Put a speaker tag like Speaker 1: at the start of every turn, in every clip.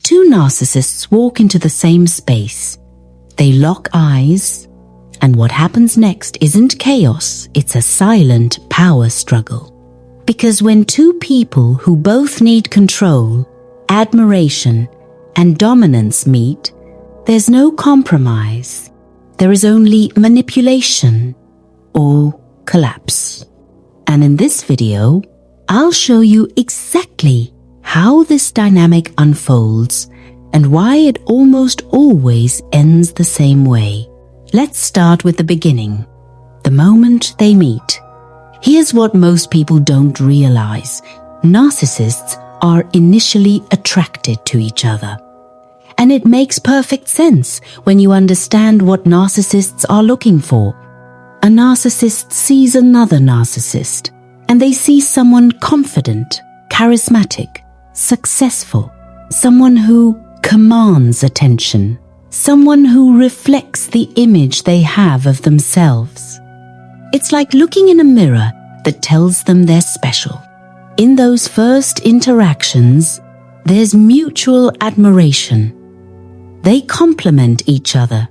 Speaker 1: Two narcissists walk into the same space. They lock eyes, and what happens next isn't chaos, it's a silent power struggle. Because when two people who both need control, admiration, and dominance meet, there's no compromise. There is only manipulation or collapse. And in this video, I'll show you exactly how this dynamic unfolds and why it almost always ends the same way. Let's start with the beginning, the moment they meet. Here's what most people don't realize. Narcissists are initially attracted to each other. And it makes perfect sense when you understand what narcissists are looking for. A narcissist sees another narcissist, and they see someone confident, charismatic, successful, someone who commands attention, someone who reflects the image they have of themselves. It's like looking in a mirror that tells them they're special. In those first interactions, there's mutual admiration. They complement each other.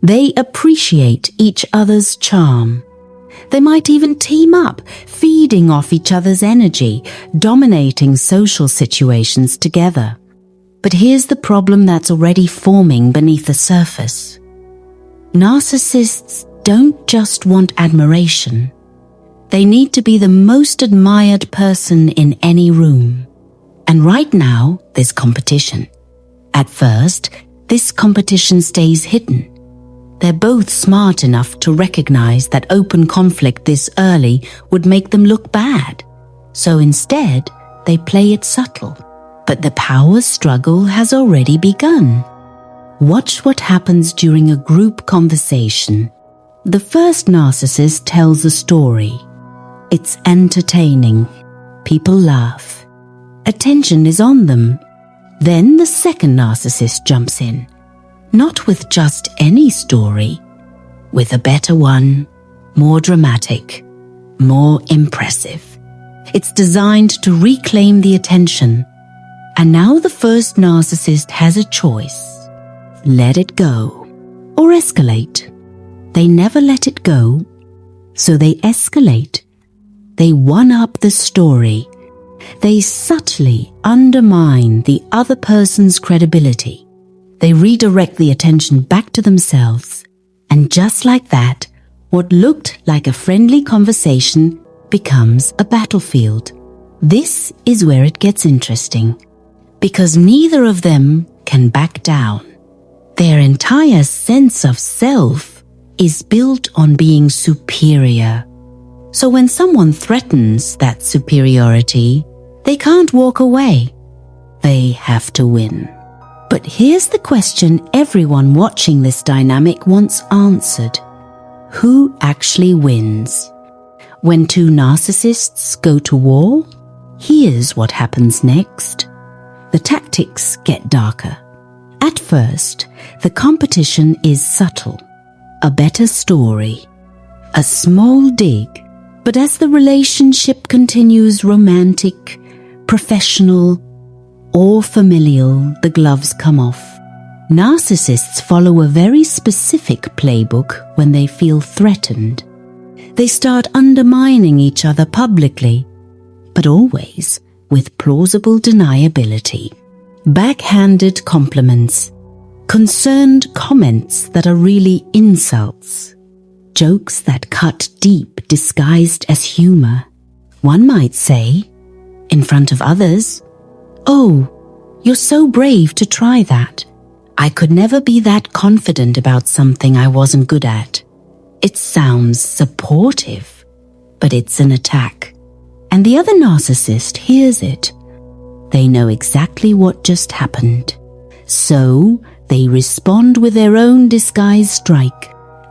Speaker 1: They appreciate each other's charm. They might even team up, feeding off each other's energy, dominating social situations together. But here's the problem that's already forming beneath the surface. Narcissists don't just want admiration. They need to be the most admired person in any room. And right now, there's competition. At first, this competition stays hidden. They're both smart enough to recognize that open conflict this early would make them look bad. So instead, they play it subtle. But the power struggle has already begun. Watch what happens during a group conversation. The first narcissist tells a story. It's entertaining. People laugh. Attention is on them. Then the second narcissist jumps in. Not with just any story, with a better one, more dramatic, more impressive. It's designed to reclaim the attention. And now the first narcissist has a choice. Let it go or escalate. They never let it go, so they escalate. They one-up the story. They subtly undermine the other person's credibility. They redirect the attention back to themselves. And just like that, what looked like a friendly conversation becomes a battlefield. This is where it gets interesting, because neither of them can back down. Their entire sense of self is built on being superior. So when someone threatens that superiority, they can't walk away. They have to win. But here's the question everyone watching this dynamic wants answered. Who actually wins? When two narcissists go to war, here's what happens next. The tactics get darker. At first, the competition is subtle. A better story. A small dig. But as the relationship continues romantic, professional, or familial, the gloves come off. Narcissists follow a very specific playbook when they feel threatened. They start undermining each other publicly, but always with plausible deniability. Backhanded compliments, concerned comments that are really insults, jokes that cut deep disguised as humor. One might say, in front of others, "Oh, you're so brave to try that. I could never be that confident about something I wasn't good at." It sounds supportive, but it's an attack. And the other narcissist hears it. They know exactly what just happened. So they respond with their own disguised strike,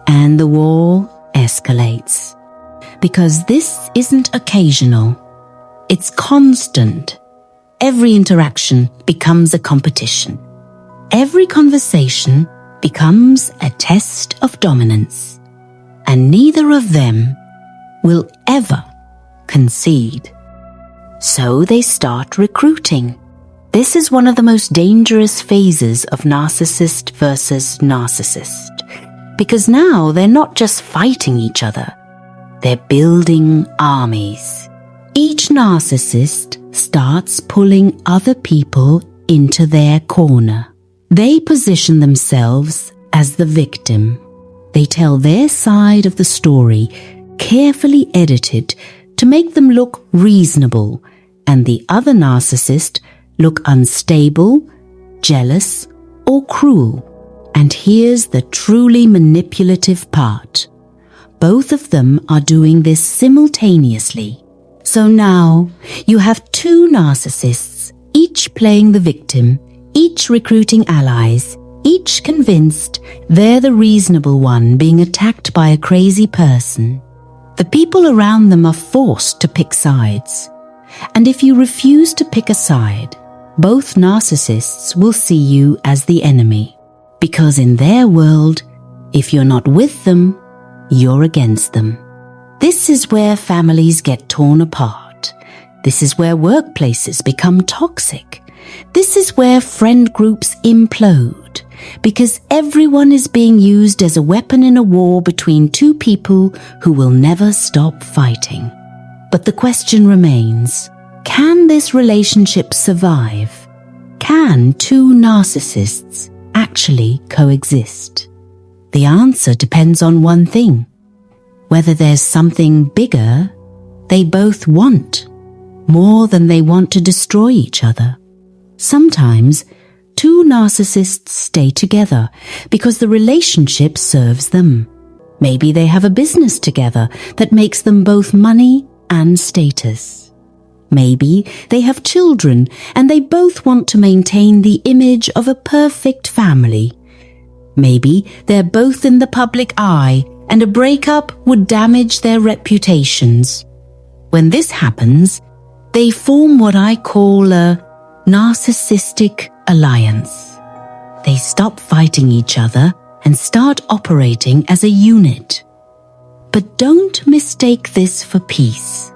Speaker 1: and the war escalates. Because this isn't occasional. It's constant. Every interaction becomes a competition. Every conversation becomes a test of dominance. And neither of them will ever concede. So they start recruiting. This is one of the most dangerous phases of narcissist versus narcissist, because now they're not just fighting each other, they're building armies. Each narcissist starts pulling other people into their corner. They position themselves as the victim. They tell their side of the story, carefully edited to make them look reasonable, and the other narcissist look unstable, jealous, or cruel. And here's the truly manipulative part. Both of them are doing this simultaneously. So now you have two narcissists, each playing the victim, each recruiting allies, each convinced they're the reasonable one being attacked by a crazy person. The people around them are forced to pick sides. And if you refuse to pick a side, both narcissists will see you as the enemy. Because in their world, if you're not with them, you're against them. This is where families get torn apart. This is where workplaces become toxic. This is where friend groups implode, because everyone is being used as a weapon in a war between two people who will never stop fighting. But the question remains, can this relationship survive? Can two narcissists actually coexist? The answer depends on one thing: whether there's something bigger they both want, more than they want to destroy each other. Sometimes, two narcissists stay together because the relationship serves them. Maybe they have a business together that makes them both money and status. Maybe they have children and they both want to maintain the image of a perfect family. Maybe they're both in the public eye and a breakup would damage their reputations. When this happens, they form what I call a Narcissistic Alliance. They stop fighting each other and start operating as a unit. But don't mistake this for peace.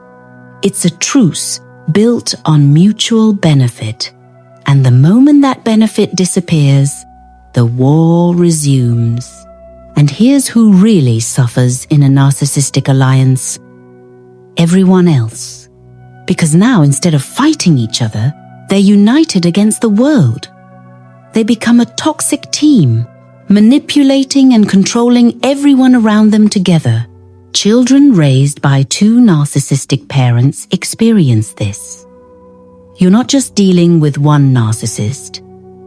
Speaker 1: It's a truce built on mutual benefit, and the moment that benefit disappears, the war resumes. And here's who really suffers in a narcissistic alliance: everyone else. Because now, instead of fighting each other, they're united against the world. They become a toxic team, manipulating and controlling everyone around them together. Children raised by two narcissistic parents experience this. You're not just dealing with one narcissist.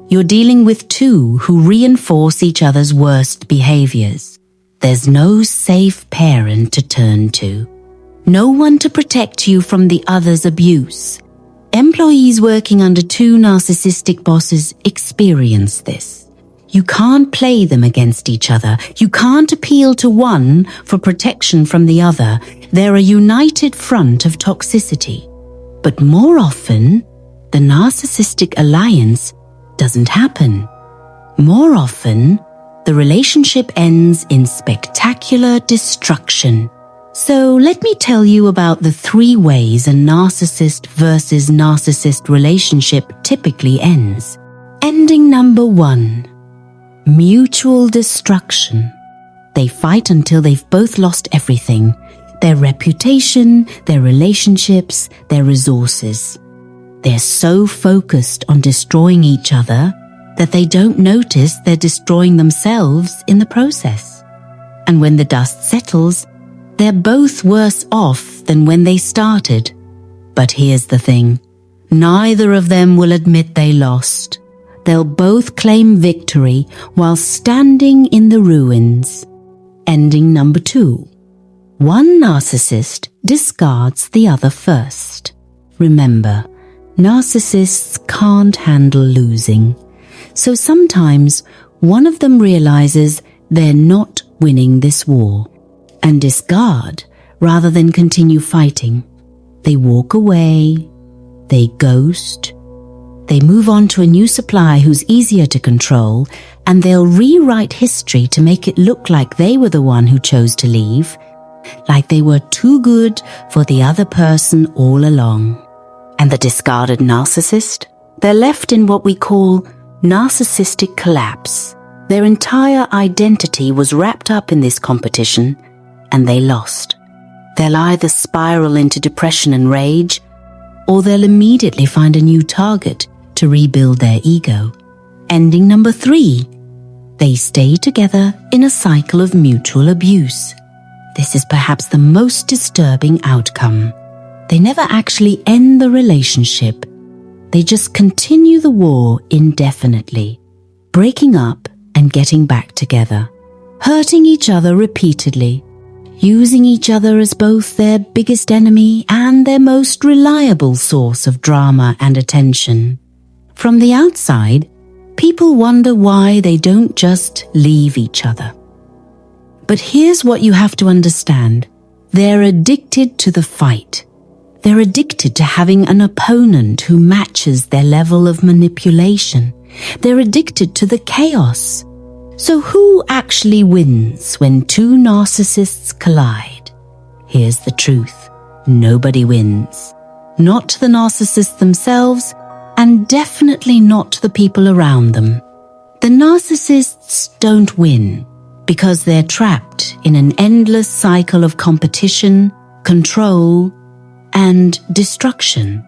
Speaker 1: You're dealing with two who reinforce each other's worst behaviors. There's no safe parent to turn to. No one to protect you from the other's abuse. Employees working under two narcissistic bosses experience this. You can't play them against each other. You can't appeal to one for protection from the other. They're a united front of toxicity. But more often, the narcissistic alliance doesn't happen. More often, the relationship ends in spectacular destruction. So let me tell you about the 3 ways a narcissist versus narcissist relationship typically ends. Ending number 1. Mutual destruction. They fight until they've both lost everything: their reputation, their relationships, their resources. They're so focused on destroying each other that they don't notice they're destroying themselves in the process. And when the dust settles, they're both worse off than when they started. But here's the thing: neither of them will admit they lost. They'll both claim victory while standing in the ruins. Ending number 2. One narcissist discards the other first. Remember, narcissists can't handle losing. So sometimes one of them realizes they're not winning this war and discard rather than continue fighting. They walk away, they ghost, they move on to a new supply who's easier to control, and they'll rewrite history to make it look like they were the one who chose to leave, like they were too good for the other person all along. And the discarded narcissist? They're left in what we call narcissistic collapse. Their entire identity was wrapped up in this competition, and they lost. They'll either spiral into depression and rage, or they'll immediately find a new target to rebuild their ego. Ending number 3, they stay together in a cycle of mutual abuse. This is perhaps the most disturbing outcome. They never actually end the relationship. They just continue the war indefinitely, breaking up and getting back together, hurting each other repeatedly, using each other as both their biggest enemy and their most reliable source of drama and attention. From the outside, people wonder why they don't just leave each other. But here's what you have to understand. They're addicted to the fight. They're addicted to having an opponent who matches their level of manipulation. They're addicted to the chaos. So who actually wins when two narcissists collide? Here's the truth. Nobody wins. Not the narcissists themselves, and definitely not the people around them. The narcissists don't win because they're trapped in an endless cycle of competition, control, and destruction.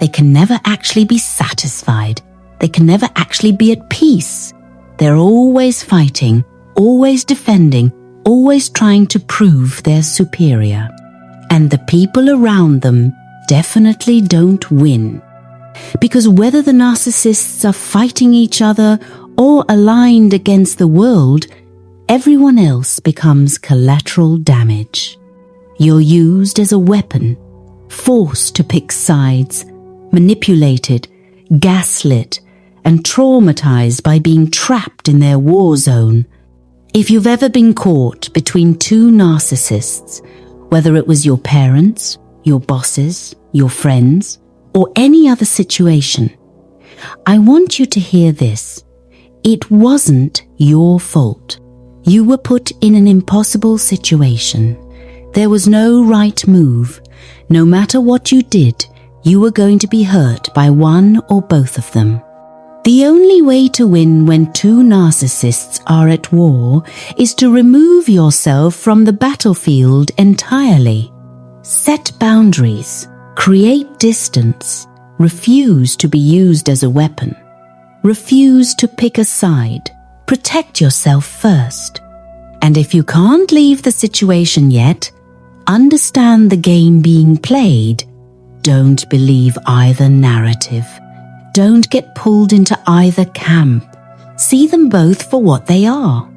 Speaker 1: They can never actually be satisfied. They can never actually be at peace. They're always fighting, always defending, always trying to prove they're superior. And the people around them definitely don't win. Because whether the narcissists are fighting each other or aligned against the world, everyone else becomes collateral damage. You're used as a weapon, forced to pick sides, manipulated, gaslit, and traumatized by being trapped in their war zone. If you've ever been caught between two narcissists, whether it was your parents, your bosses, your friends, or any other situation, I want you to hear this. It wasn't your fault. You were put in an impossible situation. There was no right move. No matter what you did, you were going to be hurt by one or both of them. The only way to win when two narcissists are at war is to remove yourself from the battlefield entirely. Set boundaries. Create distance. Refuse to be used as a weapon. Refuse to pick a side. Protect yourself first. And if you can't leave the situation yet, understand the game being played. Don't believe either narrative. Don't get pulled into either camp. See them both for what they are.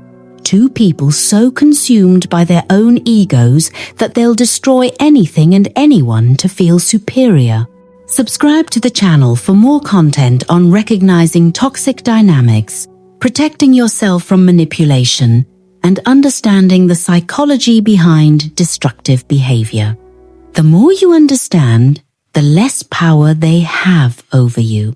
Speaker 1: Two people so consumed by their own egos that they'll destroy anything and anyone to feel superior. Subscribe to the channel for more content on recognizing toxic dynamics, protecting yourself from manipulation, and understanding the psychology behind destructive behavior. The more you understand, the less power they have over you.